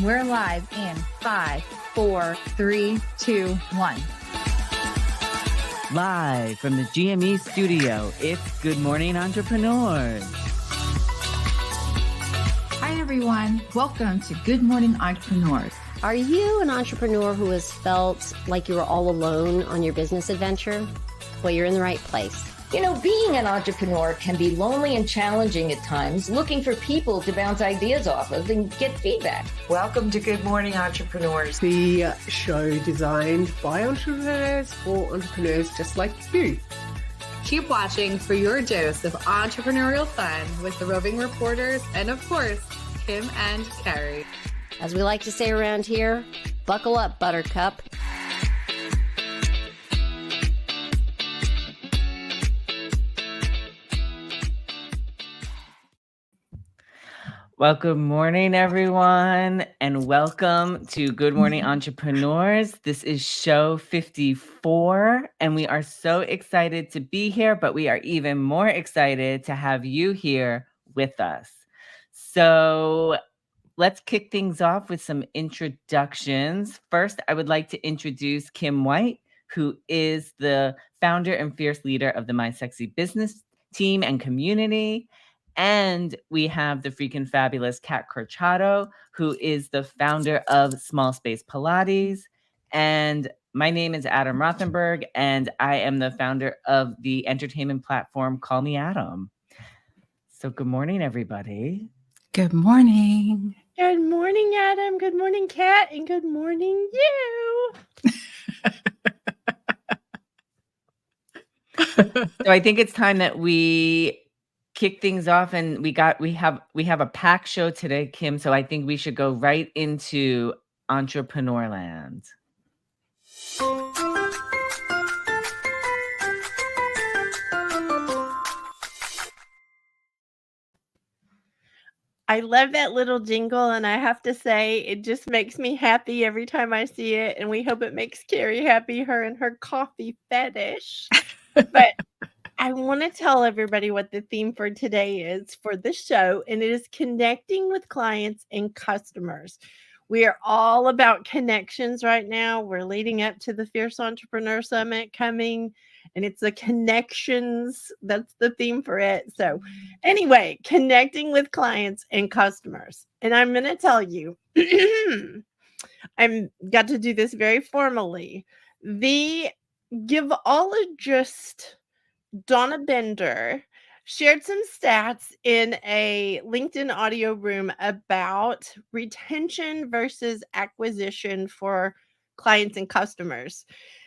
We're live in 5, 4, 3, 2, 1. Live from the GME studio, it's Good Morning Entrepreneurs. Hi, everyone. Welcome to Good Morning Entrepreneurs. Are you an entrepreneur who has felt like you were all alone on your business adventure? Well, you're in the right place. You know, being an entrepreneur can be lonely and challenging at times, looking for people to bounce ideas off of and get feedback. Welcome to Good Morning Entrepreneurs, the show designed by entrepreneurs for entrepreneurs just like you. Keep watching for your dose of entrepreneurial fun with the roving reporters and, of course, Kim and Kerry. As we like to say around here, buckle up, Buttercup. Well, good morning, everyone, and welcome to Good Morning Entrepreneurs. This is show 54, and we are so excited to be here, but we are even more excited to have you here with us. So let's kick things off with some introductions. First, I would like to introduce Kim White, who is the founder and fierce leader of the My Sexy Business team and community. And we have the freaking fabulous Kat Corchado, who is the founder of Small Space Pilates. And my name is Adam Rothenberg, and I am the founder of the entertainment platform Call Me Adam. So good morning, everybody. Good morning. Good morning, Adam. Good morning, Kat. And good morning, you. So I think it's time that we kick things off, and we have a packed show today, Kim. So I think we should go right into Entrepreneur Land. I love that little jingle, and I have to say, it just makes me happy every time I see it, and we hope it makes Carrie happy, her and her coffee fetish. But I want to tell everybody what the theme for today is for the show, and it is connecting with clients and customers. We are all about connections right now. We're leading up to the Fierce Entrepreneur Summit coming, and it's the connections. That's the theme for it. So anyway, connecting with clients and customers. And I'm going to tell you, I'm got to do this very formally. The givologist Donna Bender shared some stats in a LinkedIn audio room about retention versus acquisition for clients and customers.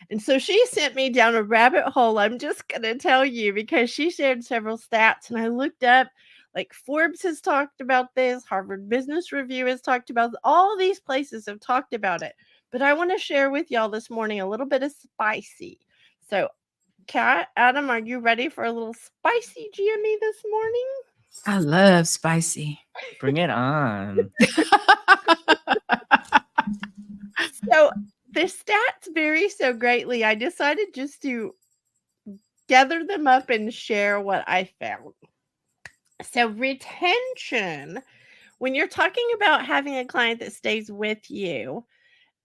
And so she sent me down a rabbit hole. I'm just going to tell you because she shared several stats, and I looked up, like Forbes has talked about this, Harvard Business Review has talked about this, all these places have talked about it. But I want to share with y'all this morning a little bit of spicy. So Kat, Adam, are you ready for a little spicy GME this morning? I love spicy. Bring it on. So the stats vary so greatly. I decided just to gather them up and share what I found. So retention, when you're talking about having a client that stays with you,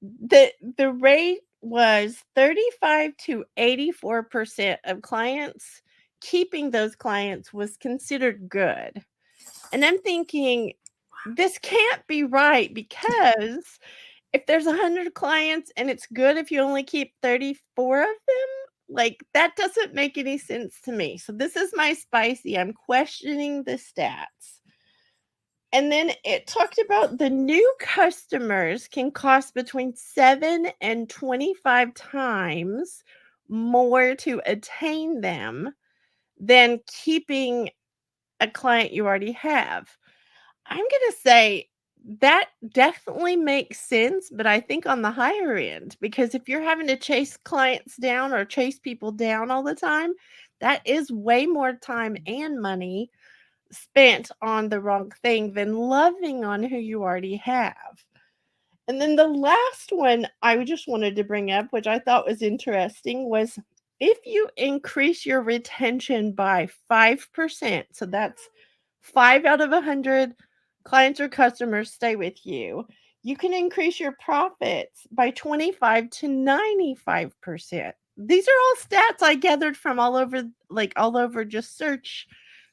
the rate was 35 to 84% of clients keeping those clients was considered good. And I'm thinking, this can't be right, because if there's 100 clients and it's good if you only keep 34 of them, like that doesn't make any sense to me. So this is my spicy. I'm questioning the stats. And then it talked about the new customers can cost between 7 and 25 times more to attain them than keeping a client you already have. I'm going to say that definitely makes sense, but I think on the higher end, because if you're having to chase clients down or chase people down all the time, that is way more time and money spent on the wrong thing than loving on who you already have. And then the last one I just wanted to bring up, which I thought was interesting, was if you increase your retention by 5%, so that's 5 out of 100 clients or customers stay with you, you can increase your profits by 25 to 95%. These are all stats I gathered from all over just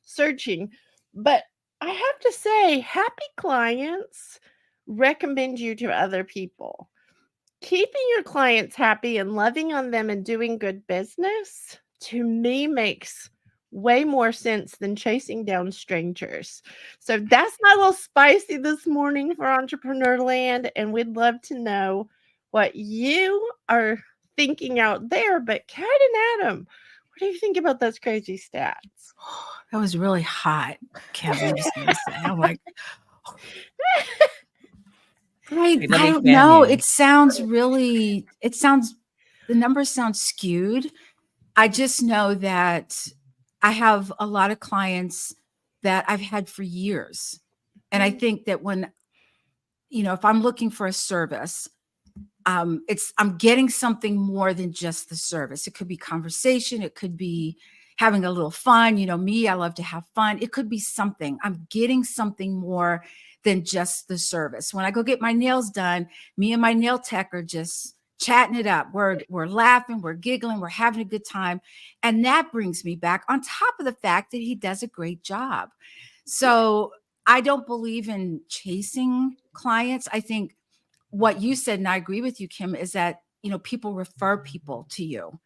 searching. But I have to say, happy clients recommend you to other people. Keeping your clients happy and loving on them and doing good business, to me, makes way more sense than chasing down strangers. So that's my little spicy this morning for Entrepreneur Land, and we'd love to know what you are thinking out there. But Kat and Adam, what do you think about those crazy stats? That was really hot, Kim. I'm just gonna say, I'm like, I don't know. It sounds the numbers sound skewed. I just know that I have a lot of clients that I've had for years. And I think that when, if I'm looking for a service, I'm getting something more than just the service. It could be conversation. It could be having a little fun. Me, I love to have fun. It could be something. I'm getting something more than just the service. When I go get my nails done, me and my nail tech are just chatting it up. We're laughing, we're giggling, we're having a good time. And that brings me back on top of the fact that he does a great job. So I don't believe in chasing clients. I think what you said, and I agree with you, Kim, is that, people refer people to you.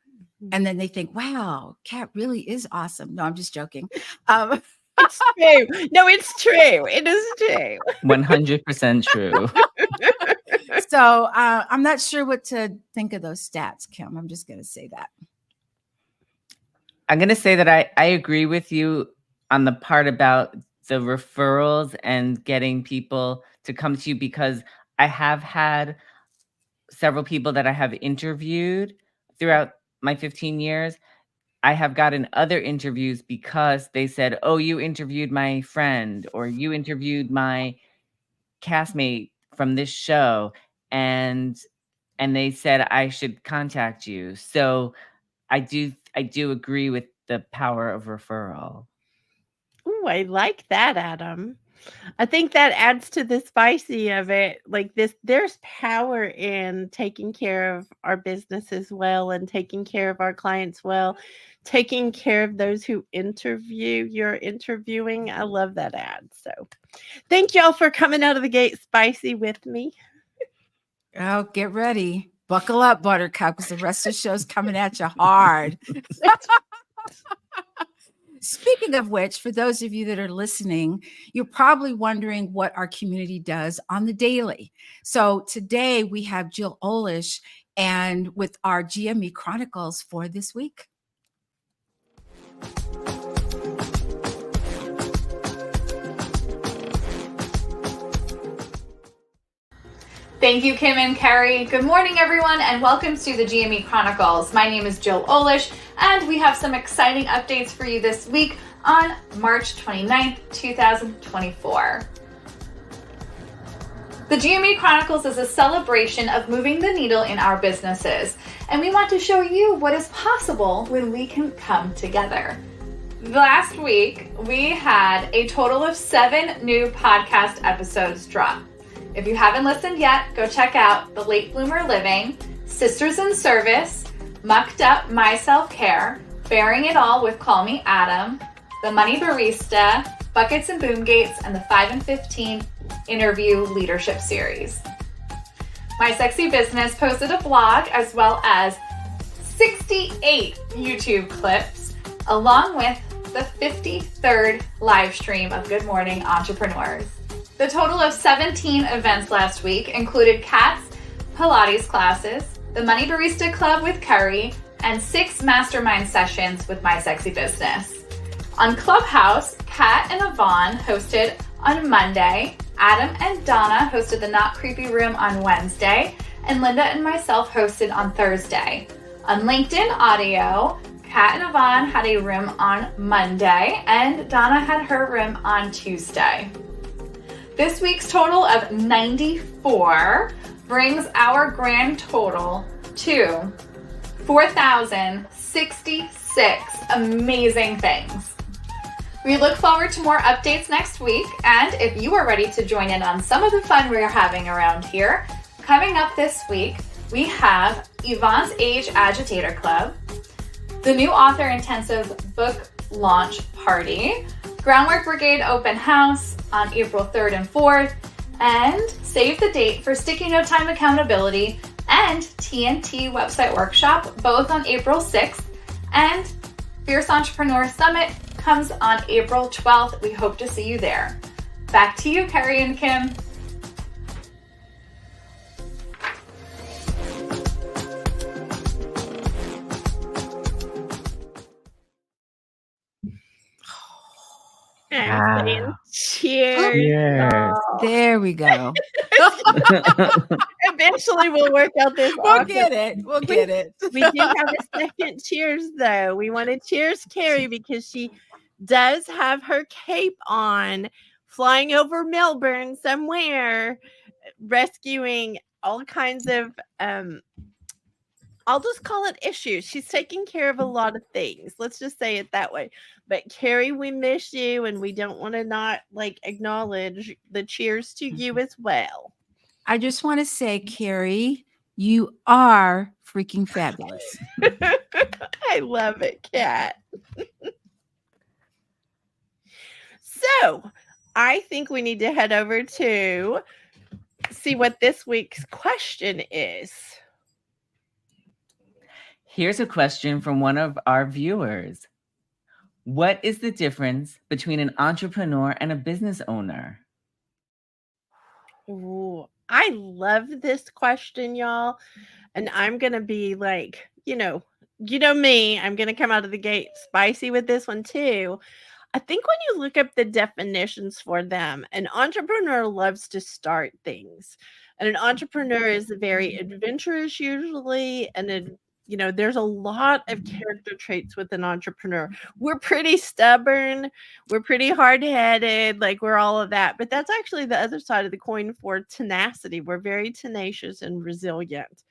And then they think, wow, Kat really is awesome. No, I'm just joking. It's true. No, it's true. It is true. 100% true. So I'm not sure what to think of those stats, Kim. I'm just going to say that. I'm going to say that I agree with you on the part about the referrals and getting people to come to you, because I have had several people that I have interviewed throughout my 15 years. I have gotten other interviews because they said, oh, you interviewed my friend, or you interviewed my castmate from this show, and they said I should contact you. So I do agree with the power of referral. Ooh, I like that, Adam. I think that adds to the spicy of it. Like this, there's power in taking care of our businesses well, and taking care of our clients well, taking care of those who you're interviewing. I love that ad. So thank y'all for coming out of the gate spicy with me. Oh, get ready. Buckle up, Buttercup, because the rest of the show's coming at you hard. Speaking of which, for those of you that are listening, you're probably wondering what our community does on the daily. So today we have Jill Olish and with our GME Chronicles for this week. Thank you, Kim and Kerry. Good morning, everyone, and welcome to the GME Chronicles. My name is Jill Olish, and we have some exciting updates for you this week on March 29th, 2024. The GME Chronicles is a celebration of moving the needle in our businesses, and we want to show you what is possible when we can come together. Last week, we had a total of 7 new podcast episodes drop. If you haven't listened yet, go check out The Late Bloomer Living, Sisters in Service, Mucked Up My Self-Care, Bearing It All with Call Me Adam, The Money Barista, Buckets and Boom Gates, and the 5 and 15 Interview Leadership Series. My Sexy Business posted a blog as well as 68 YouTube clips, along with the 53rd live stream of Good Morning Entrepreneurs. The total of 17 events last week included Kat's Pilates classes, the Money Barista Club with Kerry, and 6 mastermind sessions with My Sexy Business. On Clubhouse, Kat and Yvonne hosted on Monday, Adam and Donna hosted the Not Creepy Room on Wednesday, and Linda and myself hosted on Thursday. On LinkedIn Audio, Kat and Yvonne had a room on Monday, and Donna had her room on Tuesday. This week's total of 94 brings our grand total to 4,066 amazing things. We look forward to more updates next week, and if you are ready to join in on some of the fun we're having around here, coming up this week, we have Yvonne's Age Agitator Club, the new author intensive book launch party, Groundwork Brigade open house on April 3rd and 4th, and save the date for Sticky Note Time Accountability and TNT website workshop, both on April 6th, and Fierce Entrepreneur Summit comes on April 12th. We hope to see you there. Back to you, Kerry and Kim. And cheers. Yes. There we go. Eventually we'll work out this. We'll get it. We'll get it. We do have a second cheers though. We want to cheers Carrie because she does have her cape on, flying over Melbourne somewhere, rescuing all kinds of I'll just call it issues. She's taking care of a lot of things. Let's just say it that way. But Carrie, we miss you, and we don't want to not acknowledge the cheers to you as well. I just want to say, Carrie, you are freaking fabulous. I love it, Kat. So I think we need to head over to see what this week's question is. Here's a question from one of our viewers. What is the difference between an entrepreneur and a business owner? Ooh, I love this question, y'all. And I'm going to be like, you know me, I'm going to come out of the gate spicy with this one too. I think when you look up the definitions for them, an entrepreneur loves to start things. And an entrepreneur is very adventurous usually, and there's a lot of character traits with an entrepreneur. We're pretty stubborn. We're pretty hard-headed. We're all of that. But that's actually the other side of the coin for tenacity. We're very tenacious and resilient.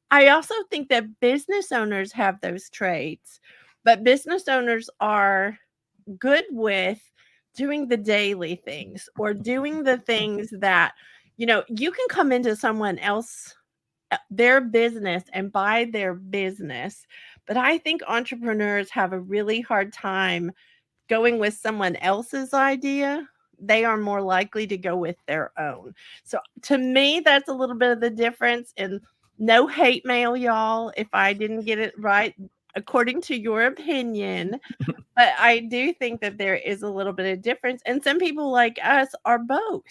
I also think that business owners have those traits, but business owners are good with doing the daily things or doing the things that, you can come into someone else their business and buy their business. But I think entrepreneurs have a really hard time going with someone else's idea. They are more likely to go with their own. So to me, that's a little bit of the difference. And no hate mail, y'all, if I didn't get it right according to your opinion. But I do think that there is a little bit of difference. And some people like us are both.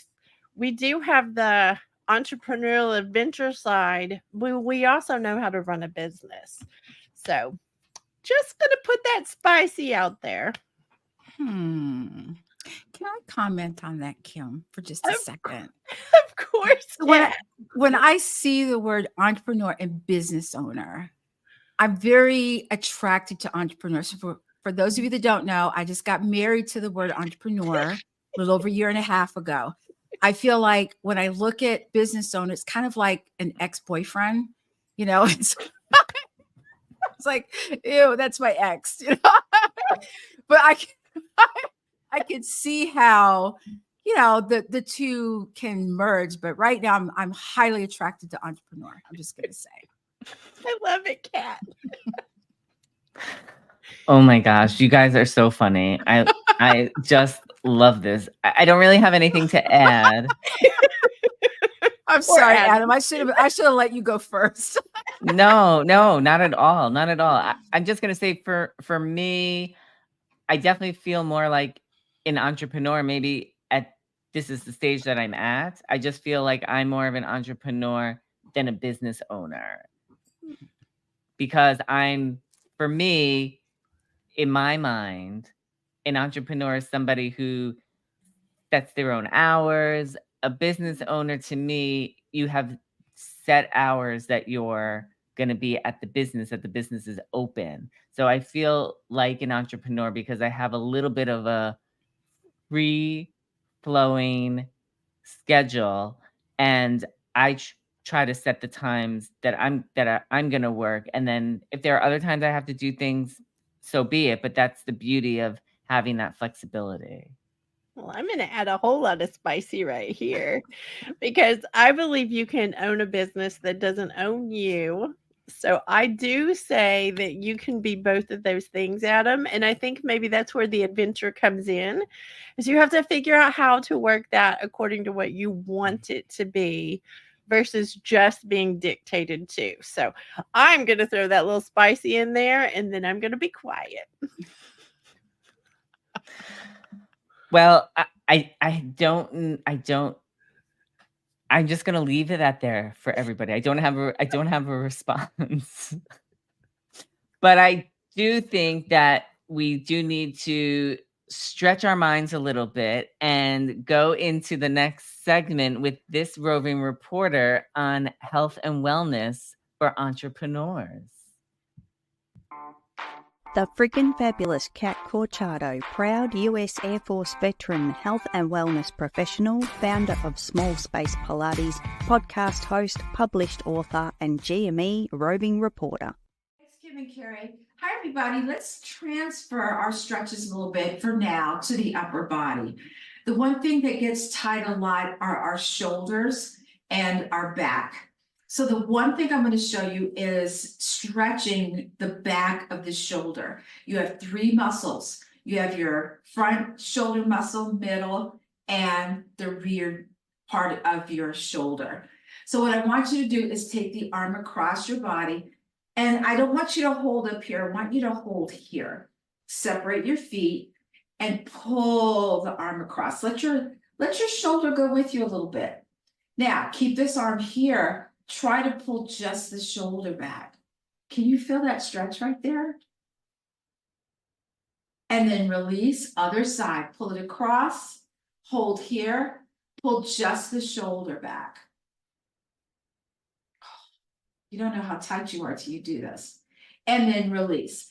We do have the entrepreneurial adventure side. We also know how to run a business. So just gonna put that spicy out there. Can I comment on that, Kim, for just a second? Of course. When I see the word entrepreneur and business owner, I'm very attracted to entrepreneurs. For those of you that don't know, I just got married to the word entrepreneur a little over a year and a half ago. I feel like when I look at business owner, it's kind of like an ex-boyfriend, it's like, ew, that's my ex, but I can see how, the two can merge, but right now I'm highly attracted to entrepreneur. I'm just going to say. I love it, Kat. Oh my gosh, you guys are so funny. I just love this. I don't really have anything to add. I'm sorry, Adam. I should have let you go first. No, not at all. Not at all. I'm just gonna say for me, I definitely feel more like an entrepreneur. Maybe this is the stage that I'm at. I just feel like I'm more of an entrepreneur than a business owner. Because for me, in my mind, an entrepreneur is somebody who sets their own hours. A business owner, to me, you have set hours that you're going to be at the business, that the business is open. So I feel like an entrepreneur because I have a little bit of a free-flowing schedule, and I try to set the times that I'm going to work. And then if there are other times I have to do things, so be it. But that's the beauty of having that flexibility. Well, I'm going to add a whole lot of spicy right here because I believe you can own a business that doesn't own you. So I do say that you can be both of those things, Adam. And I think maybe that's where the adventure comes in, is you have to figure out how to work that according to what you want it to be versus just being dictated to. So I'm going to throw that little spicy in there, and then I'm going to be quiet. Well, I'm just going to leave it at there for everybody. I don't have a response. But I do think that we do need to stretch our minds a little bit and go into the next segment with this roving reporter on health and wellness for entrepreneurs. The friggin' fabulous Kat Corchado, proud US Air Force veteran, health and wellness professional, founder of Small Space Pilates, podcast host, published author, and GME roving reporter. Thanks, Kim and Kerry. Hi, everybody. Let's transfer our stretches a little bit for now to the upper body. The one thing that gets tight a lot are our shoulders and our back. So the one thing I'm going to show you is stretching the back of the shoulder. You have three muscles. You have your front shoulder muscle, middle, and the rear part of your shoulder. So what I want you to do is take the arm across your body, and I don't want you to hold up here. I want you to hold here. Separate your feet and pull the arm across. Let your shoulder go with you a little bit. Now, keep this arm here. Try to pull just the shoulder back. Can you feel that stretch right there? And then release, other side. Pull it across, hold here, pull just the shoulder back. You don't know how tight you are till you do this. And then release.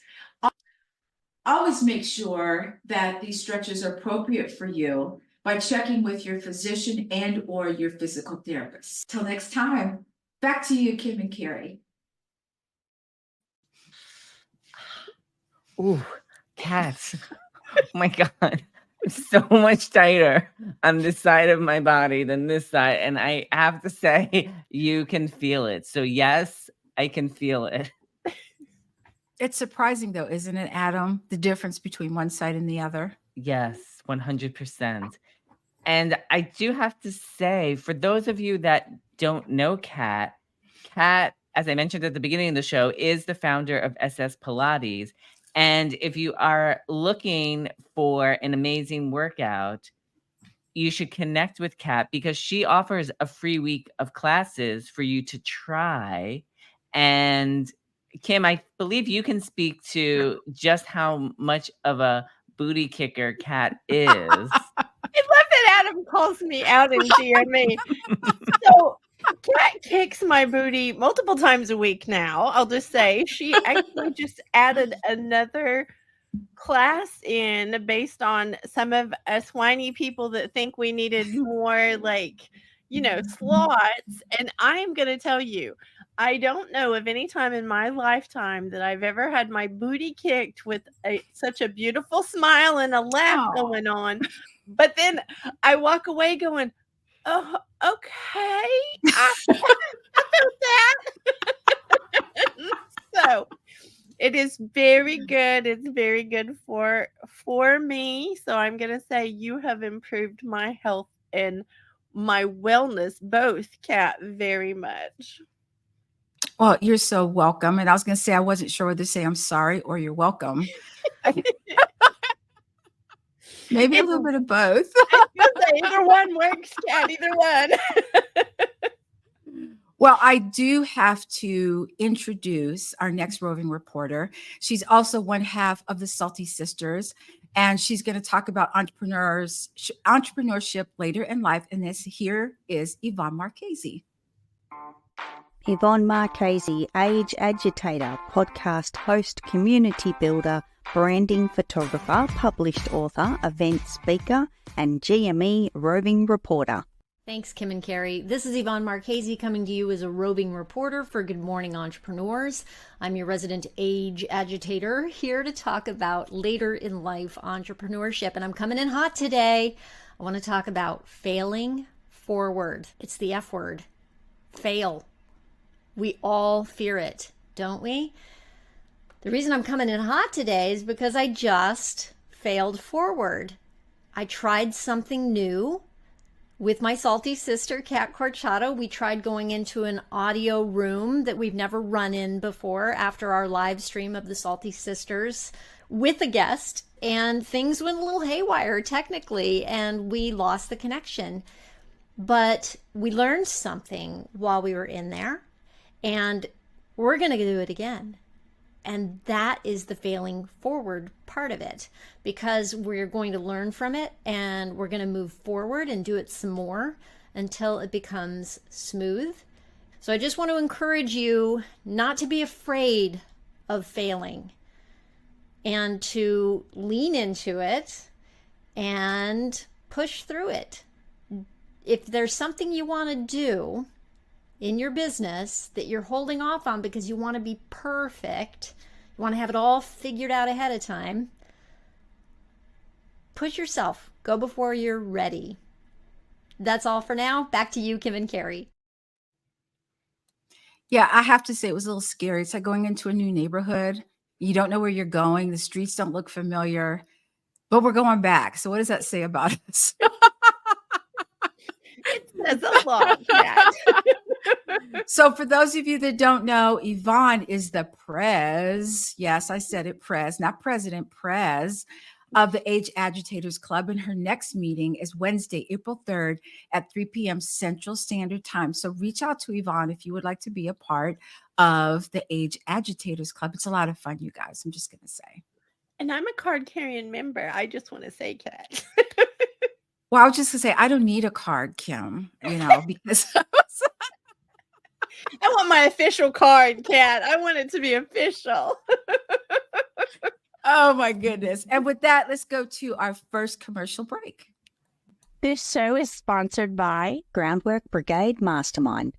Always make sure that these stretches are appropriate for you by checking with your physician and or your physical therapist. Till next time. Back to you, Kim and Kerry. Ooh, cats. Oh my God. So much tighter on this side of my body than this side. And I have to say, you can feel it. So yes, I can feel it. It's surprising though, isn't it, Adam? The difference between one side and the other. Yes, 100%. And I do have to say, for those of you that don't know Kat, as I mentioned at the beginning of the show, is the founder of SS Pilates. And if you are looking for an amazing workout, you should connect with Kat because she offers a free week of classes for you to try. And Kim, I believe you can speak to just how much of a booty kicker Kat is. I love that Adam calls me out in GME. So Kat kicks my booty multiple times a week now. I'll just say she actually just added another class in based on some of us whiny people that think we needed more slots. And I am going to tell you, I don't know of any time in my lifetime that I've ever had my booty kicked with such a beautiful smile and a laugh going on. But then I walk away going, oh, okay. I felt that. So it is very good. It's very good for me. So I'm going to say you have improved my health and my wellness, both, Kat, very much. Well, you're so welcome. And I was going to say, I wasn't sure whether to say I'm sorry or you're welcome. Maybe a little bit of both. Either one works, Kat, either one. Well, I do have to introduce our next roving reporter. She's also one half of the Salty Sisters, and she's going to talk about entrepreneurship later in life. And this here is Yvonne Marchese. Yvonne Marchese, age agitator, podcast host, community builder, branding photographer, published author, event speaker, and GME roving reporter. Thanks, Kim and Kerry. This is Yvonne Marchese coming to you as a roving reporter for Good Morning Entrepreneurs. I'm your resident age agitator here to talk about later in life entrepreneurship. And I'm coming in hot today. I want to talk about failing forward. It's the F word. Fail. We all fear it, don't we? The reason I'm coming in hot today is because I just failed forward. I tried something new. With my salty sister, Kat Corchado, we tried going into an audio room that we've never run in before after our live stream of the Salty Sisters with a guest, and things went a little haywire technically, and we lost the connection. But we learned something while we were in there, and we're going to do it again. And that is the failing forward part of it, because we're going to learn from it and we're going to move forward and do it some more until it becomes smooth. So I just want to encourage you not to be afraid of failing and to lean into it and push through it. If there's something you want to do in your business that you're holding off on because you want to be perfect, you want to have it all figured out ahead of time, push yourself. Go before you're ready. That's all for now. Back to you, Kim and Kerry. Yeah, I have to say it was a little scary. It's like going into a new neighborhood. You don't know where you're going. The streets don't look familiar, but we're going back. So what does that say about us? It says a lot, Kat. So for those of you that don't know, Yvonne is the prez. Yes, I said it, prez, not president, prez of the Age Agitators Club. And her next meeting is Wednesday, April 3rd at 3 p.m. Central Standard Time. So reach out to Yvonne if you would like to be a part of the Age Agitators Club. It's a lot of fun, you guys. I'm just going to say. And I'm a card-carrying member. I just want to say, Kat. Well, I was just going to say, I don't need a card, Kim, because I want my official card, Kat. I want it to be official. Oh, my goodness. And with that, let's go to our first commercial break. This show is sponsored by Groundwork Brigade Mastermind.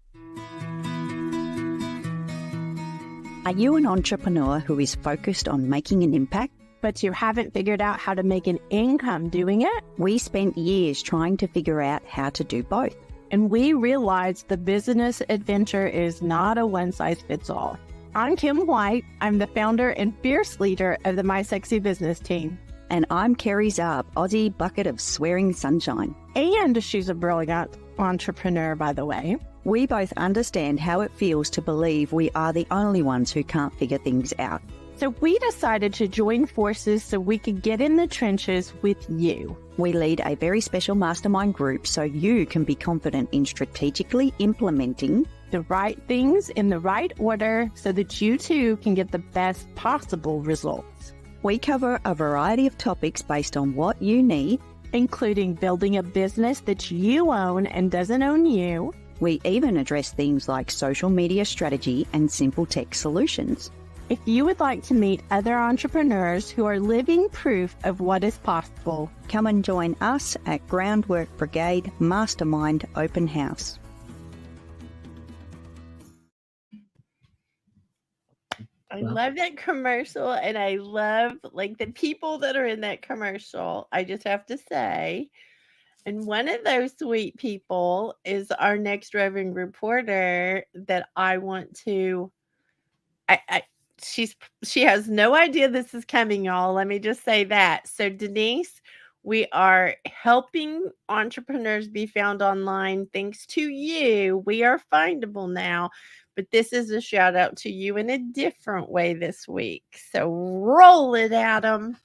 Are you an entrepreneur who is focused on making an impact, but you haven't figured out how to make an income doing it? We spent years trying to figure out how to do both. And we realized the business adventure is not a one-size-fits-all. I'm Kim White. I'm the founder and fierce leader of the My Sexy Business team. And I'm Kerry Zarb, Aussie bucket of swearing sunshine. And she's a brilliant entrepreneur, by the way. We both understand how it feels to believe we are the only ones who can't figure things out. So we decided to join forces so we could get in the trenches with you. We lead a very special mastermind group so you can be confident in strategically implementing the right things in the right order so that you too can get the best possible results. We cover a variety of topics based on what you need, including building a business that you own and doesn't own you. We even address things like social media strategy and simple tech solutions. If you would like to meet other entrepreneurs who are living proof of what is possible, come and join us at Groundwork Brigade Mastermind Open House. I love that commercial, and I love the people that are in that commercial. I just have to say, and one of those sweet people is our next roving reporter that I want to. She has no idea this is coming, y'all. Let me just say that. So Denise, we are helping entrepreneurs be found online. Thanks to you, we are findable now. But this is a shout out to you in a different way this week. So roll it, Adam.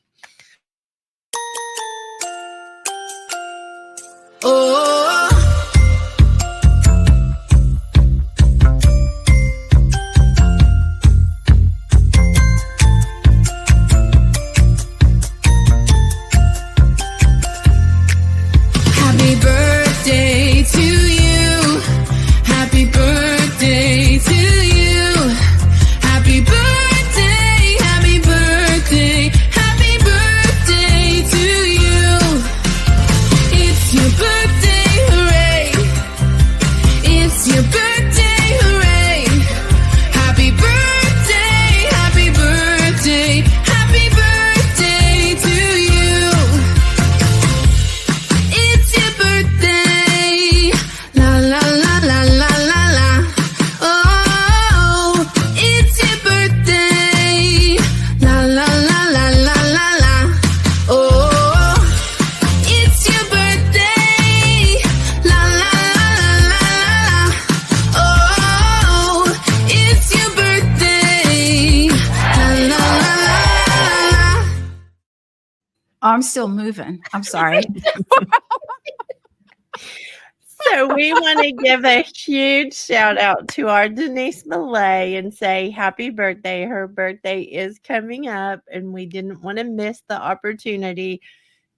Oh. Happy birthday to you. Happy birthday to you. Happy birthday, happy birthday, happy still moving. I'm sorry. So we want to give a huge shout out to our Denise Millay and say happy birthday. Her birthday is coming up, and we didn't want to miss the opportunity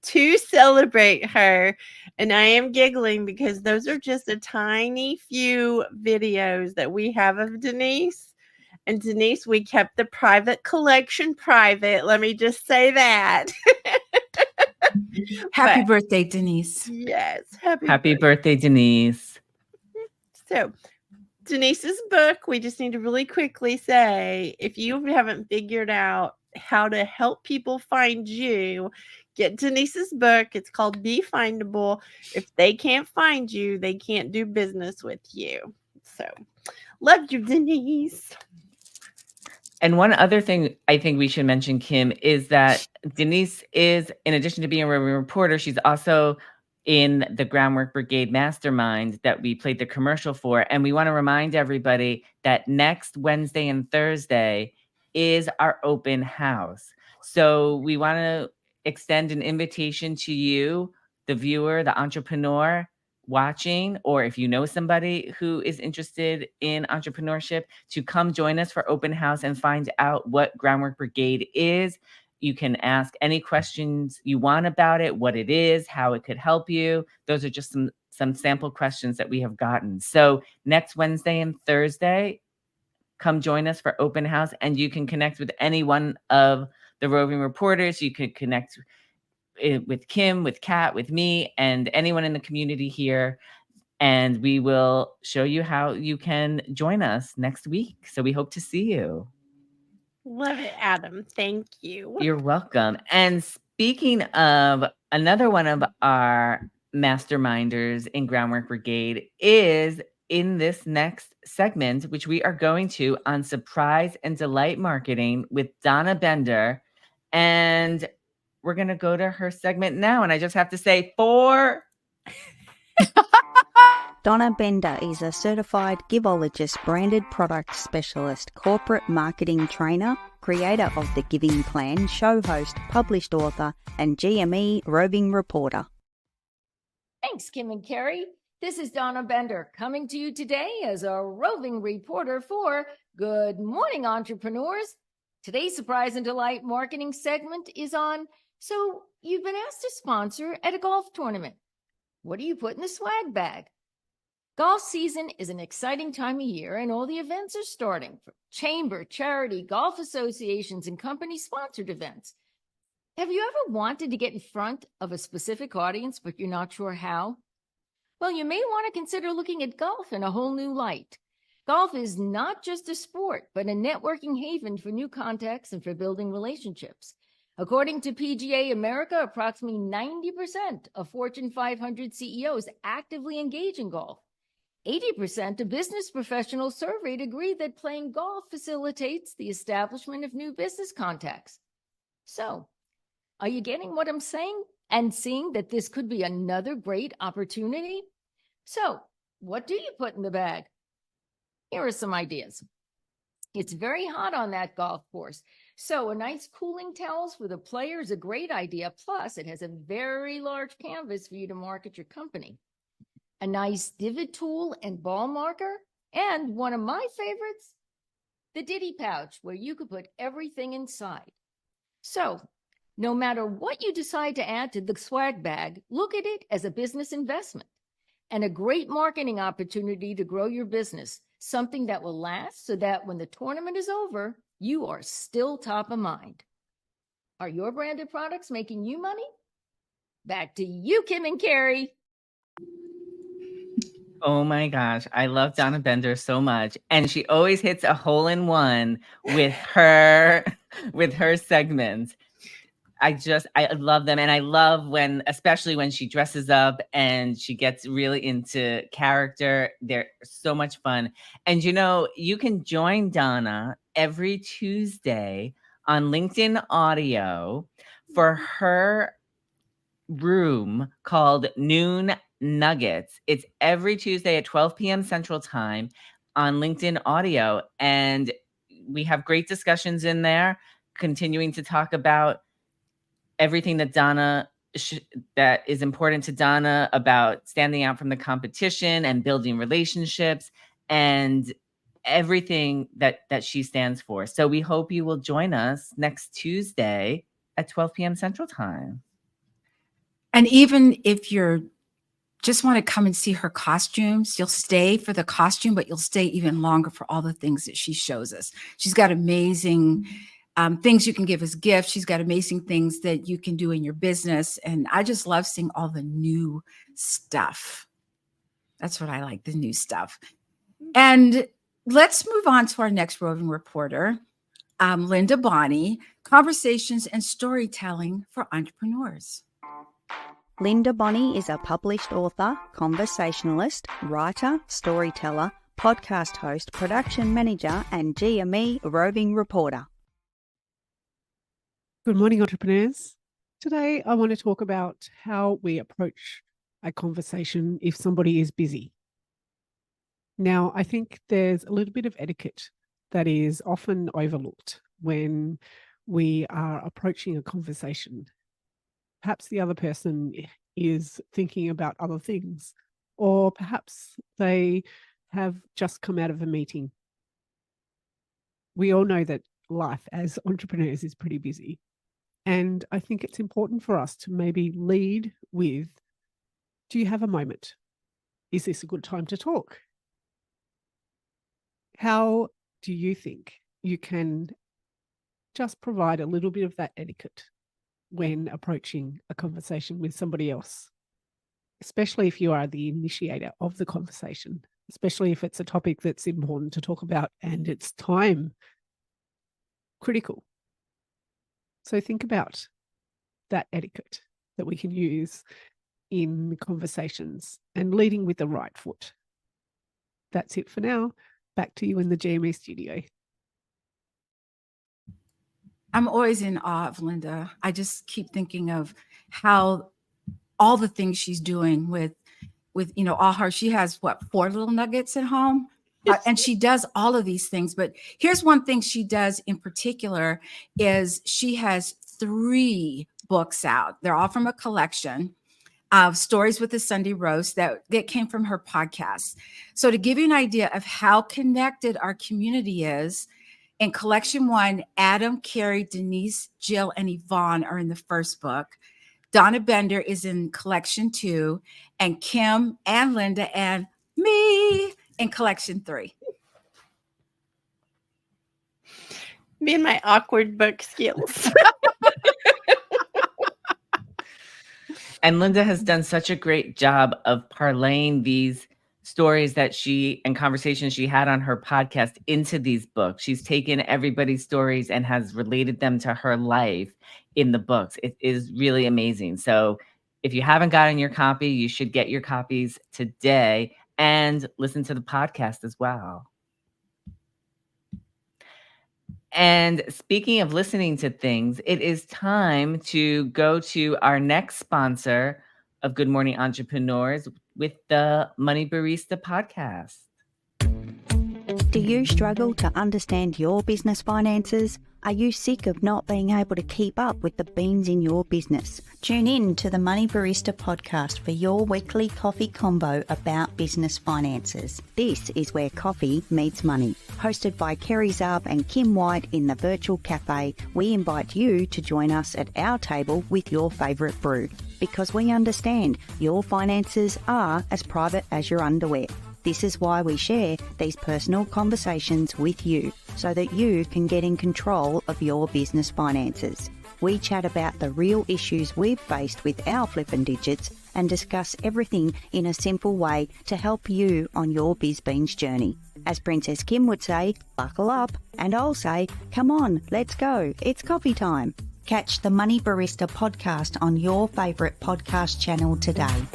to celebrate her. And I am giggling because those are just a tiny few videos that we have of Denise. And Denise, we kept the private collection private. Let me just say that. Happy birthday, Denise. Yes. Happy birthday, Denise. So, Denise's book, we just need to really quickly say, if you haven't figured out how to help people find you, get Denise's book. It's called Be Findable. If they can't find you, they can't do business with you. So, love you, Denise. And one other thing I think we should mention, Kim, is that Denise is, in addition to being a roving reporter, she's also in the Groundwork Brigade Mastermind that we played the commercial for. And we want to remind everybody that next Wednesday and Thursday is our open house. So we want to extend an invitation to you, the viewer, the entrepreneur watching, or if you know somebody who is interested in entrepreneurship, to come join us for open house and find out what Groundwork Brigade is. You can ask any questions you want about it, what it is, how it could help you. Those are just some sample questions that we have gotten. So next Wednesday and Thursday, come join us for open house, and you can connect with any one of the roving reporters. You could connect with Kim, with Kat, with me, and anyone in the community here. And we will show you how you can join us next week. So we hope to see you. Love it, Adam. Thank you. You're welcome. And speaking of, another one of our masterminders in Groundwork Brigade is in this next segment, which we are going to on surprise and delight marketing with Donna Bender. And we're going to go to her segment now. And I just have to say, Donna Bender is a certified givologist, branded product specialist, corporate marketing trainer, creator of The Giving Plan, show host, published author, and GME roving reporter. Thanks, Kim and Kerry. This is Donna Bender coming to you today as a roving reporter for Good Morning Entrepreneurs. Today's surprise and delight marketing segment is on, so you've been asked to sponsor at a golf tournament. What do you put in the swag bag? Golf season is an exciting time of year, and all the events are starting from chamber, charity, golf associations, and company-sponsored events. Have you ever wanted to get in front of a specific audience, but you're not sure how? Well, you may want to consider looking at golf in a whole new light. Golf is not just a sport, but a networking haven for new contacts and for building relationships. According to PGA America, approximately 90% of Fortune 500 CEOs actively engage in golf. 80% of business professionals surveyed agree that playing golf facilitates the establishment of new business contacts. So, are you getting what I'm saying and seeing that this could be another great opportunity? So, what do you put in the bag? Here are some ideas. It's very hot on that golf course, so a nice cooling towels for the player is a great idea. Plus, it has a very large canvas for you to market your company. A nice divot tool and ball marker, and one of my favorites, the Ditty pouch, where you could put everything inside. So, no matter what you decide to add to the swag bag, look at it as a business investment and a great marketing opportunity to grow your business, something that will last so that when the tournament is over, you are still top of mind. Are your branded products making you money? Back to you, Kim and Kerry. Oh my gosh, I love Donna Bender so much. And she always hits a hole in one with her segments. I love them. And I love when, especially when she dresses up and she gets really into character. They're so much fun. And you can join Donna every Tuesday on LinkedIn Audio for her room called Noon Nuggets. It's every Tuesday at 12 p.m. Central Time on LinkedIn Audio. And we have great discussions in there, continuing to talk about everything that that is important to Donna about standing out from the competition and building relationships and everything that she stands for. So we hope you will join us next Tuesday at 12 p.m. Central Time. And even if you're just want to come and see her costumes, you'll stay for the costume, but you'll stay even longer for all the things that she shows us. She's got amazing things you can give as gifts. She's got amazing things that you can do in your business. And I just love seeing all the new stuff. That's what I like, the new stuff. And let's move on to our next roving reporter, Linda Bonney, Conversations and Storytelling for Entrepreneurs. Linda Bonney is a published author, conversationalist, writer, storyteller, podcast host, production manager, and GME roving reporter. Good morning, entrepreneurs. Today, I want to talk about how we approach a conversation if somebody is busy. Now, I think there's a little bit of etiquette that is often overlooked when we are approaching a conversation. Perhaps the other person is thinking about other things, or perhaps they have just come out of a meeting. We all know that life as entrepreneurs is pretty busy. And I think it's important for us to maybe lead with, do you have a moment? Is this a good time to talk? How do you think you can just provide a little bit of that etiquette when approaching a conversation with somebody else, especially if you are the initiator of the conversation, especially if it's a topic that's important to talk about and it's time critical. So think about that etiquette that we can use in conversations and leading with the right foot. That's it for now. Back to you in the GME studio. I'm always in awe of Linda. I just keep thinking of how all the things she's doing with all her, she has 4 little nuggets at home. And she does all of these things. But here's one thing she does in particular is she has 3 books out. They're all from a collection of stories with the Sunday roast that came from her podcast. So to give you an idea of how connected our community is, in collection 1, Adam, Carrie, Denise, Jill, and Yvonne are in the first book. Donna Bender is in collection 2, and Kim and Linda and me in collection 3. Me and my awkward book skills. And Linda has done such a great job of parlaying these stories that she and conversations she had on her podcast into these books. She's taken everybody's stories and has related them to her life in the books. It is really amazing. So if you haven't gotten your copy, you should get your copies today and listen to the podcast as well. And speaking of listening to things, it is time to go to our next sponsor of Good Morning Entrepreneurs with the Money Barista podcast. Do you struggle to understand your business finances? Are you sick of not being able to keep up with the beans in your business? Tune in to the Money Barista podcast for your weekly coffee combo about business finances. This is where coffee meets money. Hosted by Kerry Zarb and Kim White in the virtual cafe, we invite you to join us at our table with your favourite brew, because we understand your finances are as private as your underwear. This is why we share these personal conversations with you, so that you can get in control of your business finances. We chat about the real issues we've faced with our flippin' digits and discuss everything in a simple way to help you on your BizBeans journey. As Princess Kim would say, buckle up, and I'll say, come on, let's go, it's coffee time. Catch the Money Barista podcast on your favourite podcast channel today.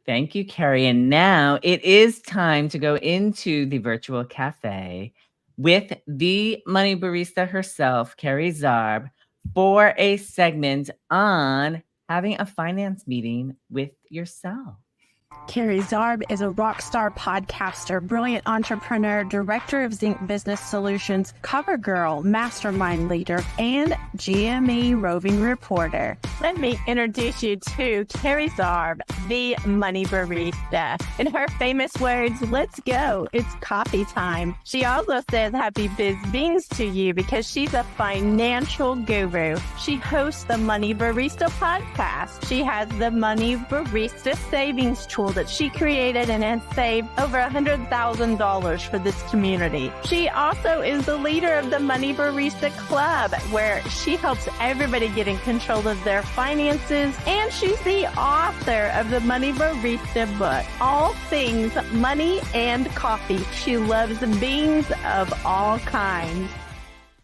Thank you, Carrie. And now it is time to go into the virtual cafe with the Money Barista herself, Kerry Zarb, for a segment on having a finance meeting with yourself. Kerry Zarb is a rock star podcaster, brilliant entrepreneur, director of Zinc Business Solutions, cover girl, mastermind leader, and GME roving reporter. Let me introduce you to Kerry Zarb, the money barista. In her famous words, let's go, it's coffee time. She also says happy biz beans to you because she's a financial guru. She hosts the Money Barista podcast. She has the Money Barista savings tool that she created and has saved over $100,000 for this community. She also is the leader of the Money Barista Club, where she helps everybody get in control of their finances, and she's the author of the Money Barista book, All Things Money and Coffee. She loves beans of all kinds.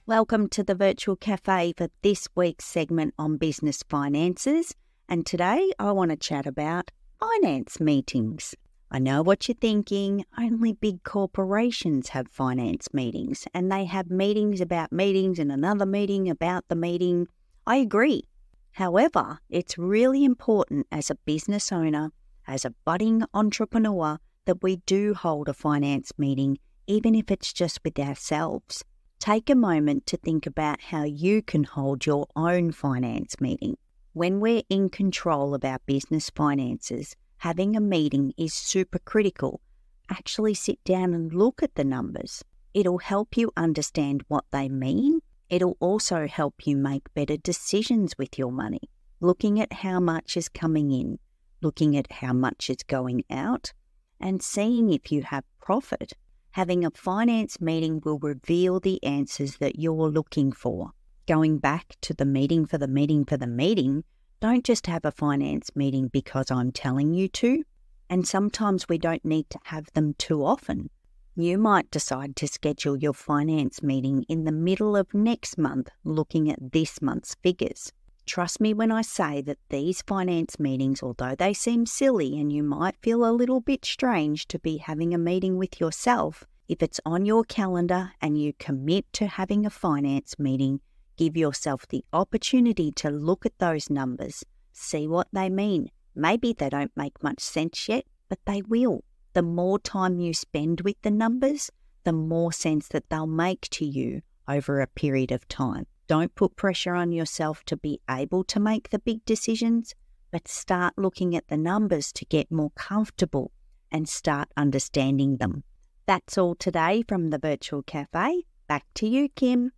Welcome to the Virtual Cafe for this week's segment on business finances. And today I want to chat about finance meetings. I know what you're thinking. Only big corporations have finance meetings, and they have meetings about meetings and another meeting about the meeting. I agree. However, it's really important as a business owner, as a budding entrepreneur, that we do hold a finance meeting, even if it's just with ourselves. Take a moment to think about how you can hold your own finance meeting. When we're in control of our business finances, having a meeting is super critical. Actually sit down and look at the numbers. It'll help you understand what they mean. It'll also help you make better decisions with your money. Looking at how much is coming in, looking at how much is going out, and seeing if you have profit. Having a finance meeting will reveal the answers that you're looking for. Going back to the meeting for the meeting for the meeting, don't just have a finance meeting because I'm telling you to. And sometimes we don't need to have them too often. You might decide to schedule your finance meeting in the middle of next month, looking at this month's figures. Trust me when I say that these finance meetings, although they seem silly and you might feel a little bit strange to be having a meeting with yourself, if it's on your calendar and you commit to having a finance meeting, give yourself the opportunity to look at those numbers, see what they mean. Maybe they don't make much sense yet, but they will. The more time you spend with the numbers, the more sense that they'll make to you over a period of time. Don't put pressure on yourself to be able to make the big decisions, but start looking at the numbers to get more comfortable and start understanding them. That's all today from the Virtual Cafe. Back to you, Kim.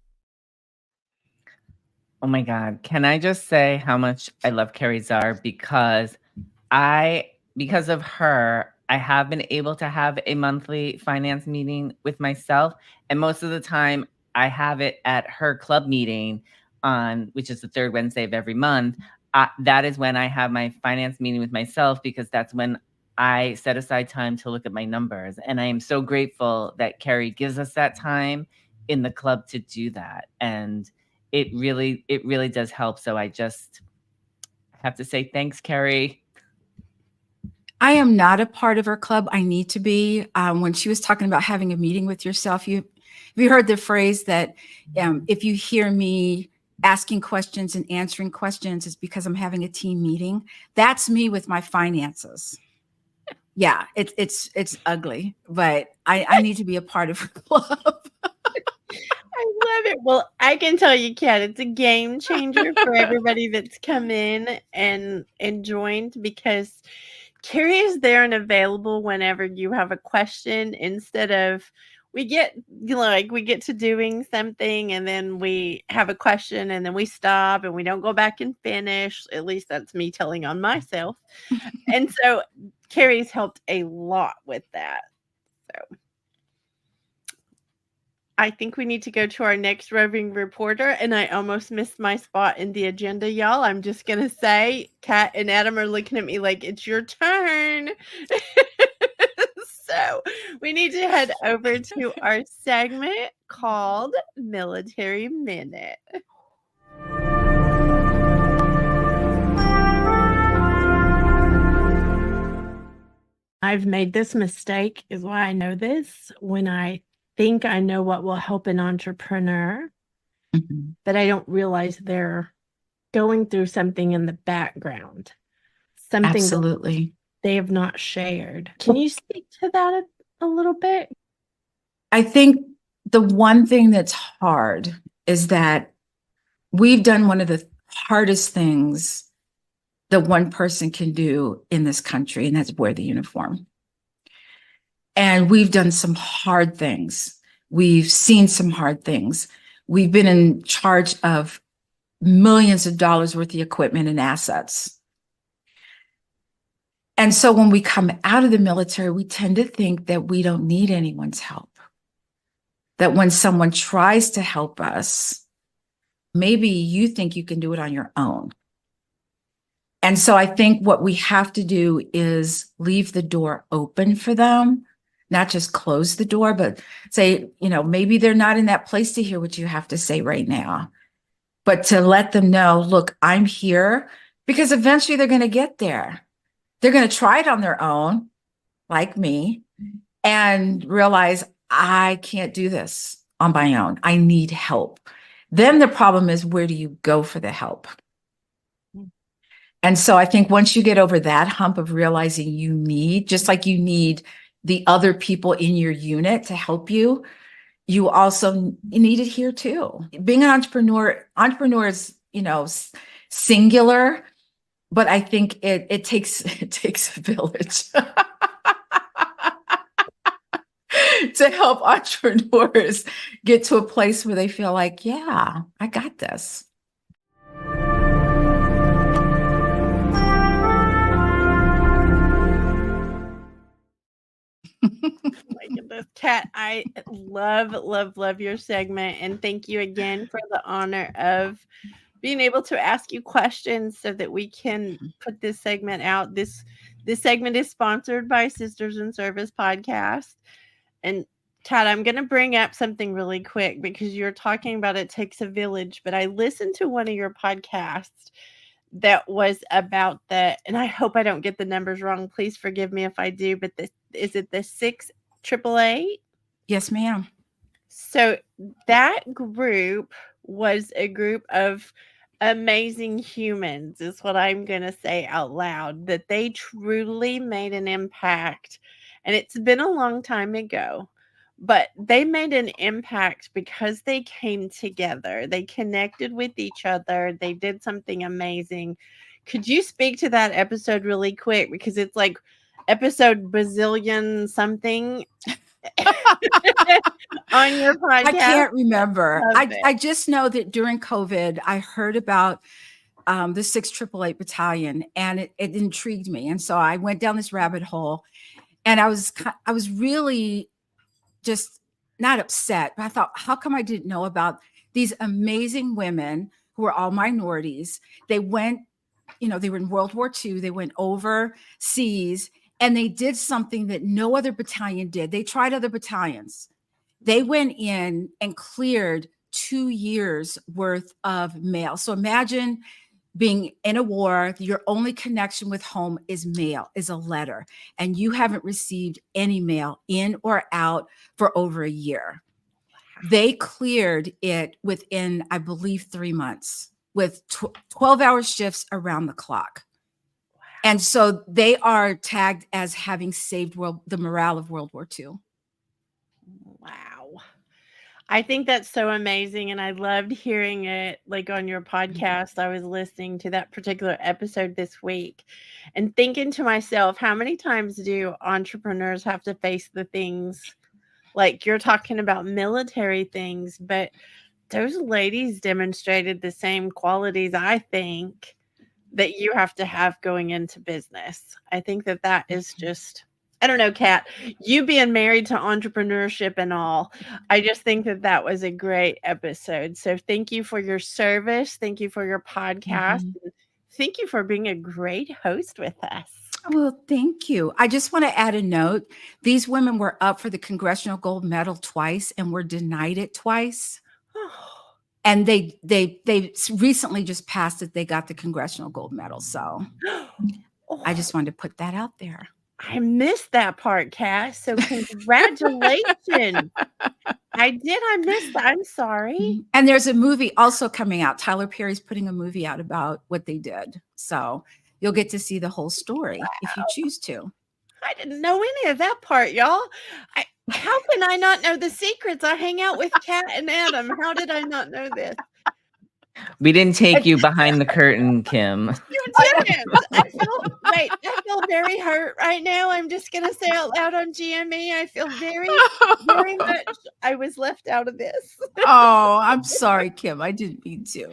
Oh my God. Can I just say how much I love Kerry Zarb because of her, I have been able to have a monthly finance meeting with myself. And most of the time I have it at her club meeting which is the third Wednesday of every month. That is when I have my finance meeting with myself because that's when I set aside time to look at my numbers. And I am so grateful that Kerry gives us that time in the club to do that. And it really does help. So I just have to say thanks, Kerry. I am not a part of her club. I need to be. When she was talking about having a meeting with yourself, have you heard the phrase that if you hear me asking questions and answering questions, it's because I'm having a team meeting? That's me with my finances. Yeah, it's ugly, but I need to be a part of her club. I love it. Well, I can tell you, Kat, it's a game changer for everybody that's come in and joined, because Kerry is there and available whenever you have a question, instead of we get to doing something and then we have a question and then we stop and we don't go back and finish. At least that's me telling on myself. And so Kerry's helped a lot with that. So I think we need to go to our next roving reporter, and I almost missed my spot in the agenda, y'all. I'm just going to say, Kat and Adam are looking at me like, it's your turn. So we need to head over to our segment called Military Minute. I've made this mistake, is why I know this, when I think I know what will help an entrepreneur, but I don't realize they're going through something in the background. Something Absolutely. they have not shared. Can you speak to that a little bit? I think the one thing that's hard is that we've done one of the hardest things that one person can do in this country, and that's wear the uniform. And we've done some hard things. We've seen some hard things. We've been in charge of millions of dollars worth of equipment and assets. And so when we come out of the military, we tend to think that we don't need anyone's help. That when someone tries to help us, maybe you think you can do it on your own. And so I think what we have to do is leave the door open for them, not just close the door, but say, maybe they're not in that place to hear what you have to say right now, but to let them know, look, I'm here, because eventually they're going to get there. They're going to try it on their own, like me, and realize I can't do this on my own. I need help. Then the problem is, where do you go for the help? And so I think once you get over that hump of realizing you need, just like you need the other people in your unit to help you, you also need it here too. Being an entrepreneur is, singular, but I think it takes a village to help entrepreneurs get to a place where they feel like, yeah, I got this. My goodness, Kat, I love your segment, and thank you again for the honor of being able to ask you questions so that we can put this segment out. This segment is sponsored by Sisters in Service podcast. And Kat, I'm going to bring up something really quick because you're talking about it takes a village, but I listened to one of your podcasts that was about and I hope I don't get the numbers wrong. Please forgive me if I do, but is it the 688? Yes, ma'am. So that group was a group of amazing humans, is what I'm going to say out loud, that they truly made an impact. And it's been a long time ago, but they made an impact because they came together. They connected with each other. They did something amazing. Could you speak to that episode really quick? Because it's like episode bazillion something on your podcast. I can't remember. I just know that during COVID, I heard about the 688 Battalion, and it intrigued me. And so I went down this rabbit hole, and I was really just not upset, but I thought, how come I didn't know about these amazing women who were all minorities? They went, they were in World War II. They went overseas, and they did something that no other battalion did. They tried other battalions. They went in and cleared 2 years worth of mail. So imagine being in a war, your only connection with home is mail, is a letter, and you haven't received any mail in or out for over a year. They cleared it within, I believe, 3 months with 12-hour shifts around the clock. Wow. And so they are tagged as having saved the morale of World War II. Wow. I think that's so amazing. And I loved hearing it like on your podcast. I was listening to that particular episode this week and thinking to myself, how many times do entrepreneurs have to face the things like you're talking about, military things, but those ladies demonstrated the same qualities, I think, that you have to have going into business. I think that is just, I don't know, Kat, you being married to entrepreneurship and all, I just think that was a great episode. So thank you for your service. Thank you for your podcast. Mm-hmm. Thank you for being a great host with us. Well, thank you. I just want to add a note. These women were up for the Congressional Gold Medal twice and were denied it twice. And they recently just passed it. They got the Congressional Gold Medal. So I just wanted to put that out there. I missed that part, Cass. So congratulations. I missed that. I'm sorry. And there's a movie also coming out. Tyler Perry's putting a movie out about what they did. So you'll get to see the whole story if you choose to. I didn't know any of that part, y'all. How can I not know the secrets? I hang out with Kat and Adam. How did I not know this? We didn't take you behind the curtain, Kim. You didn't. I feel very hurt right now. I'm just going to say out loud on GME. I feel very, very much I was left out of this. Oh, I'm sorry, Kim. I didn't mean to.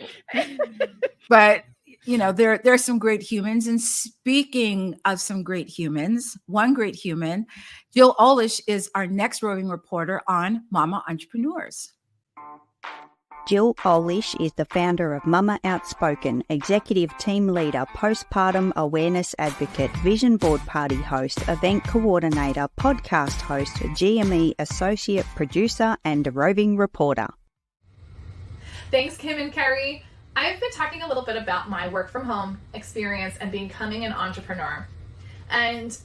But, you know, there are some great humans. And speaking of some great humans, one great human, Jill Olish is our next roving reporter on Mama Entrepreneurs. Jill Olish is the founder of Mama Outspoken, executive team leader, postpartum awareness advocate, vision board party host, event coordinator, podcast host, GME associate producer, and roving reporter. Thanks, Kim and Kerry. I've been talking a little bit about my work from home experience and becoming an entrepreneur. And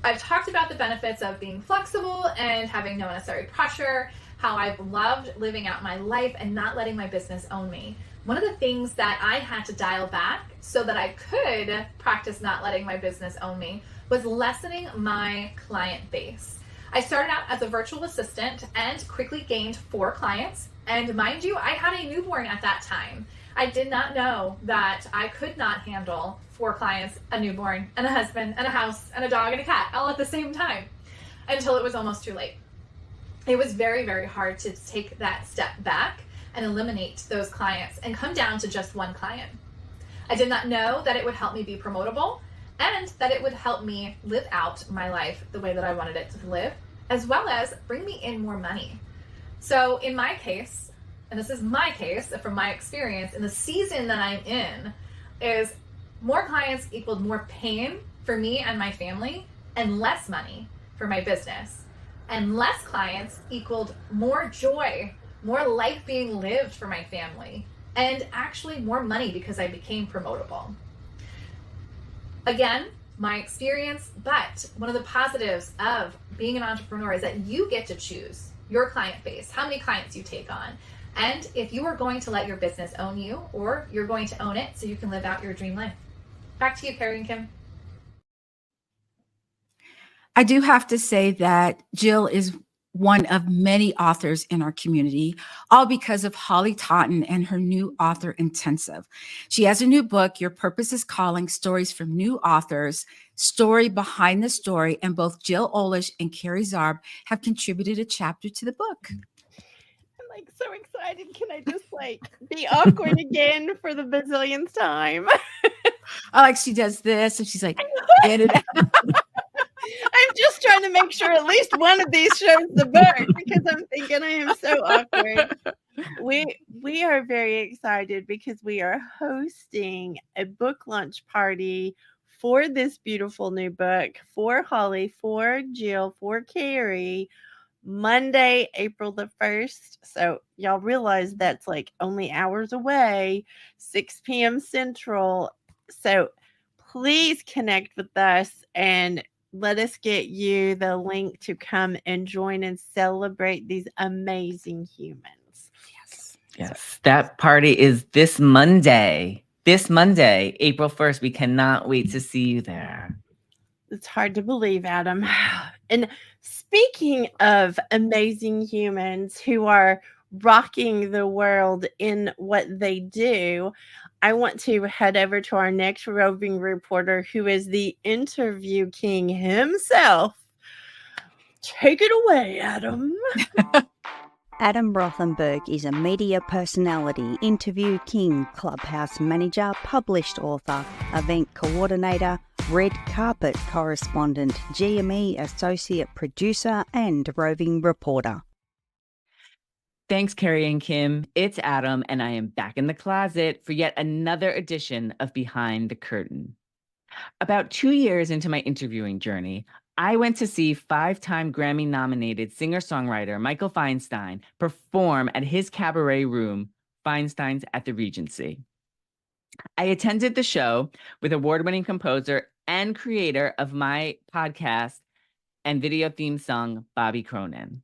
I've talked about the benefits of being flexible and having no unnecessary pressure, how I've loved living out my life and not letting my business own me. One of the things that I had to dial back so that I could practice not letting my business own me was lessening my client base. I started out as a virtual assistant and quickly gained 4 clients. And mind you, I had a newborn at that time. I did not know that I could not handle 4 clients, a newborn, and a husband, and a house, and a dog, and a cat all at the same time until it was almost too late. It was very, very hard to take that step back and eliminate those clients and come down to just 1 client. I did not know that it would help me be promotable and that it would help me live out my life the way that I wanted it to live, as well as bring me in more money. So in my case, and this is my case from my experience in the season that I'm in, is more clients equaled more pain for me and my family and less money for my business. And less clients equaled more joy, more life being lived for my family, and actually more money because I became promotable. Again, my experience, but one of the positives of being an entrepreneur is that you get to choose your client base, how many clients you take on, and if you are going to let your business own you, or you're going to own it so you can live out your dream life. Back to you, Kerry and Kim. I do have to say that Jill is one of many authors in our community, all because of Holly Totten and her new author intensive. She has a new book, Your Purpose is Calling, Stories from New Authors, Story Behind the Story, and both Jill Olish and Kerry Zarb have contributed a chapter to the book. I'm like so excited. Can I just be awkward again for the bazillionth time? I like she does this and she's like, get it out. I'm just trying to make sure at least one of these shows the book because I'm thinking I am so awkward. We are very excited because we are hosting a book launch party for this beautiful new book for Holly, for Jill, for Kerry, Monday, April the 1st. So y'all realize that's only hours away, 6 p.m. Central. So please connect with us and let us get you the link to come and join and celebrate these amazing humans. Yes. That party is this Monday, April 1st. We cannot wait to see you there. It's hard to believe, Adam. And speaking of amazing humans who are rocking the world in what they do, I want to head over to our next roving reporter, who is the interview king himself. Take it away, Adam. Adam Rothenberg is a media personality, interview king, clubhouse manager, published author, event coordinator, red carpet correspondent, GME associate producer, and roving reporter. Thanks, Kerry and Kim. It's Adam, and I am back in the closet for yet another edition of Behind the Curtain. About 2 years into my interviewing journey, I went to see 5-time Grammy-nominated singer-songwriter Michael Feinstein perform at his cabaret room, Feinstein's at the Regency. I attended the show with award-winning composer and creator of my podcast and video theme song, Bobby Cronin.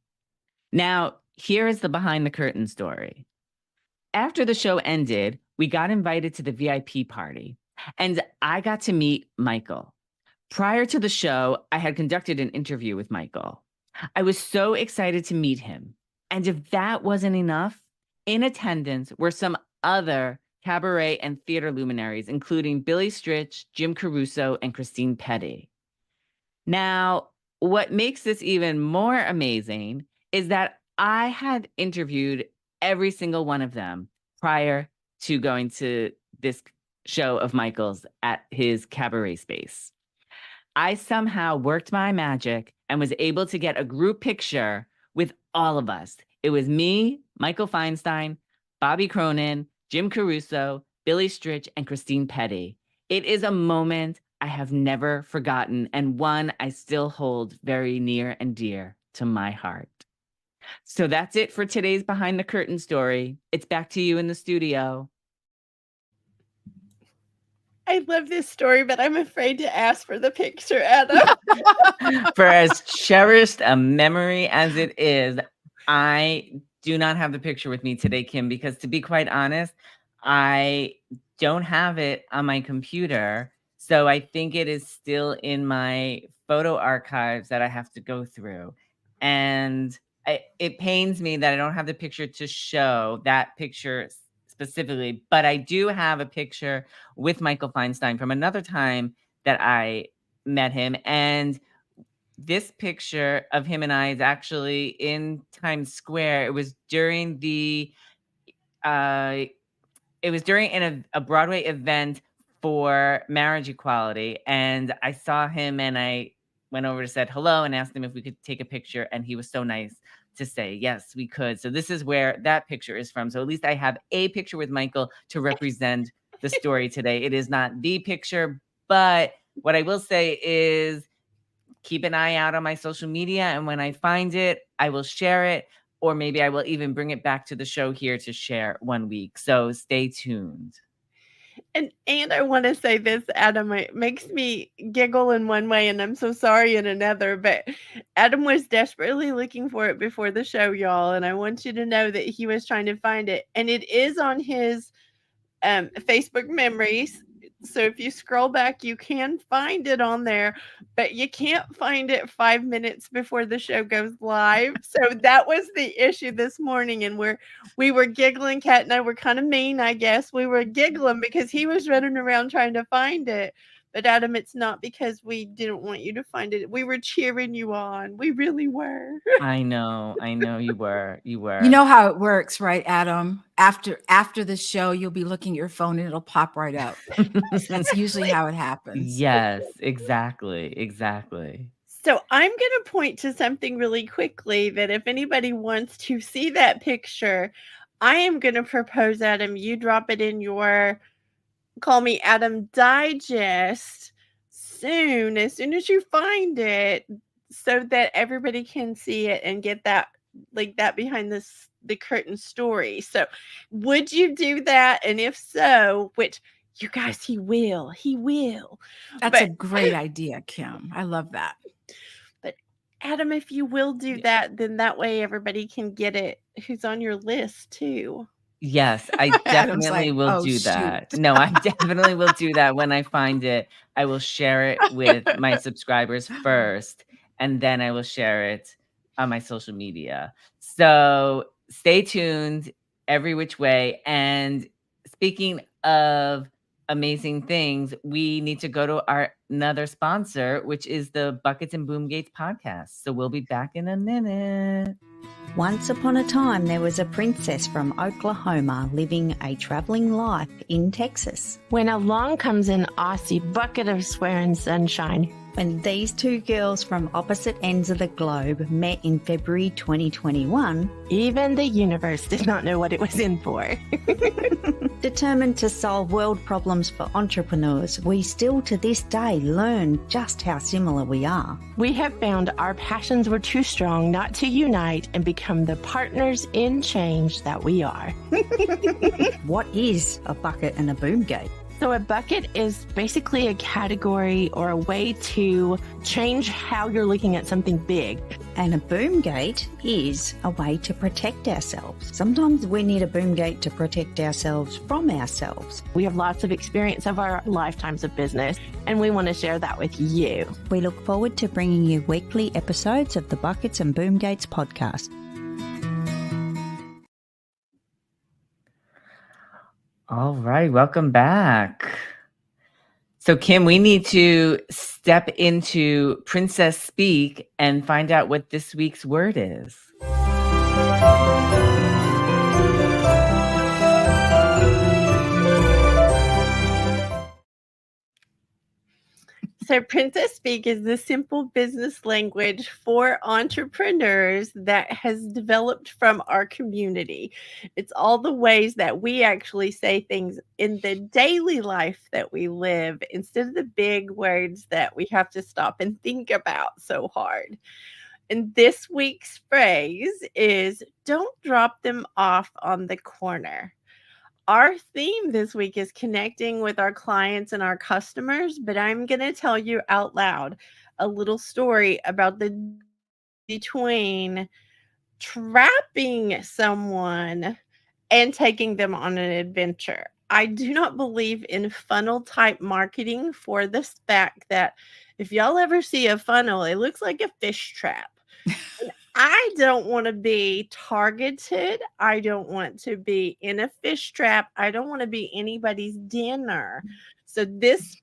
Now, here is the behind the curtain story. After the show ended, we got invited to the VIP party. And I got to meet Michael. Prior to the show, I had conducted an interview with Michael. I was so excited to meet him. And if that wasn't enough, in attendance were some other cabaret and theater luminaries, including Billy Stritch, Jim Caruso, and Christine Petty. Now, what makes this even more amazing is that I had interviewed every single one of them prior to going to this show of Michael's at his cabaret space. I somehow worked my magic and was able to get a group picture with all of us. It was me, Michael Feinstein, Bobby Cronin, Jim Caruso, Billy Stritch, and Christine Petty. It is a moment I have never forgotten and one I still hold very near and dear to my heart. So that's it for today's Behind the Curtain story. It's back to you in the studio. I love this story, but I'm afraid to ask for the picture, Adam. For as cherished a memory as it is, I do not have the picture with me today, Kim, because to be quite honest, I don't have it on my computer. So I think it is still in my photo archives that I have to go through. And it pains me that I don't have the picture to show that picture specifically, but I do have a picture with Michael Feinstein from another time that I met him. And this picture of him and I is actually in Times Square. It was during a Broadway event for marriage equality. And I saw him and I went over to said hello and asked him if we could take a picture. And he was so nice to say, yes, we could. So this is where that picture is from. So at least I have a picture with Michael to represent the story today. It is not the picture, but what I will say is keep an eye out on my social media. And when I find it, I will share it, or maybe I will even bring it back to the show here to share one week. So stay tuned. And I want to say this, Adam, it makes me giggle in one way, and I'm so sorry in another, but Adam was desperately looking for it before the show, y'all, and I want you to know that he was trying to find it, and it is on his Facebook memories. So if you scroll back, you can find it on there, but you can't find it 5 minutes before the show goes live. So that was the issue this morning. And we were giggling. Kat and I were kind of mean, I guess. We were giggling because he was running around trying to find it. But Adam, it's not because we didn't want you to find it. We were cheering you on. We really were. I know you were. You know how it works, right, Adam? After the show, you'll be looking at your phone and it'll pop right up. That's usually how it happens. Yes, exactly. So I'm going to point to something really quickly that if anybody wants to see that picture, I am going to propose, Adam, you drop it in your Call Me Adam Digest soon, as soon as you find it, so that everybody can see it and get that, like that behind the curtain story. So would you do that? And if so, which you guys, he will. That's a great idea, Kim. I love that. But Adam, if you will do that, then that way everybody can get it who's on your list too. Yes, I definitely will do that. No, I definitely will do that. When I find it, I will share it with my subscribers first, and then I will share it on my social media. So stay tuned every which way. And speaking of amazing things, we need to go to another sponsor, which is the Buckets and Boom Gates podcast. So we'll be back in a minute. Once upon a time, there was a princess from Oklahoma living a traveling life in Texas. When along comes an Aussie bucket of swearing sunshine. When these two girls from opposite ends of the globe met in February 2021, even the universe did not know what it was in for. Determined to solve world problems for entrepreneurs, we still to this day learn just how similar we are. We have found our passions were too strong not to unite and become the partners in change that we are. What is a bucket and a boom gate? So a bucket is basically a category or a way to change how you're looking at something big. And a boom gate is a way to protect ourselves. Sometimes we need a boom gate to protect ourselves from ourselves. We have lots of experience of our lifetimes of business, and we want to share that with you. We look forward to bringing you weekly episodes of the Buckets and Boom Gates podcast. All right, welcome back. So, Kim, we need to step into Princess Speak and find out what this week's word is. So Princess Speak is the simple business language for entrepreneurs that has developed from our community. It's all the ways that we actually say things in the daily life that we live instead of the big words that we have to stop and think about so hard. And this week's phrase is, don't drop them off on the corner. Our theme this week is connecting with our clients and our customers, but I'm going to tell you out loud a little story about the between trapping someone and taking them on an adventure. I do not believe in funnel type marketing for this fact that if y'all ever see a funnel, it looks like a fish trap. I don't want to be targeted. I don't want to be in a fish trap. I don't want to be anybody's dinner. So this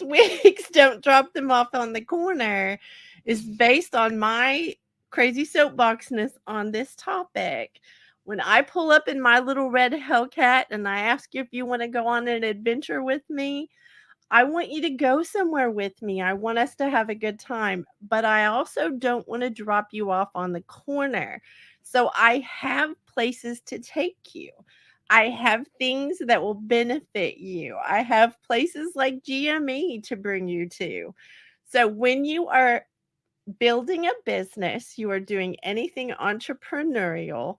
week's Don't Drop Them Off on the Corner is based on my crazy soapboxness on this topic. When I pull up in my little red Hellcat and I ask you if you want to go on an adventure with me, I want you to go somewhere with me. I want us to have a good time, but I also don't want to drop you off on the corner. So I have places to take you. I have things that will benefit you. I have places like GME to bring you to. So when you are building a business, you are doing anything entrepreneurial,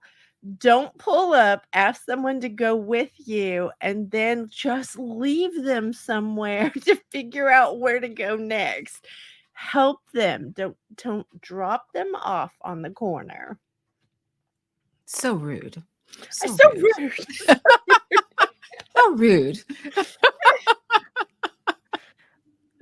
don't pull up, ask someone to go with you, and then just leave them somewhere to figure out where to go next. Help them. Don't drop them off on the corner. So rude. So rude. So rude.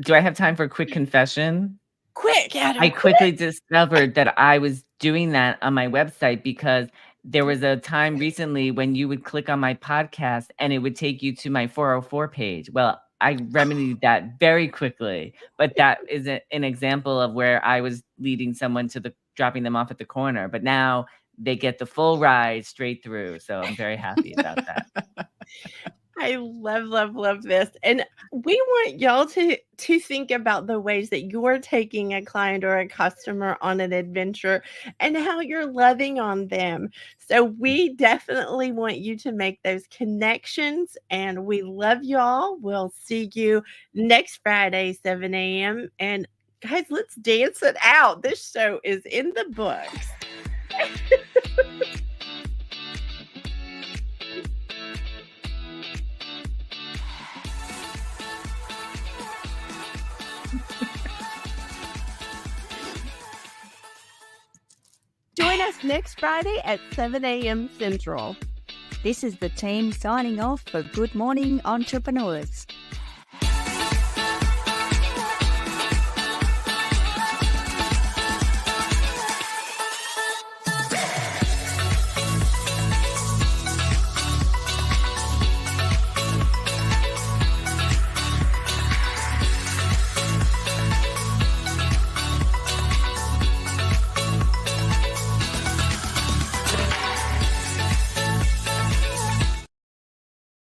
Do I have time for a quick confession? Quick, Adam. I quickly discovered that I was doing that on my website because there was a time recently when you would click on my podcast and it would take you to my 404 page. Well, I remedied that very quickly, but that is an example of where I was leading someone to dropping them off at the corner. But now they get the full ride straight through. So I'm very happy about that. I love this. And we want y'all to think about the ways that you're taking a client or a customer on an adventure and how you're loving on them. So we definitely want you to make those connections, and we love y'all. We'll see you next Friday, 7 a.m. And guys, let's dance it out. This show is in the books. Join us next Friday at 7 a.m. Central. This is the team signing off for Good Morning Entrepreneurs.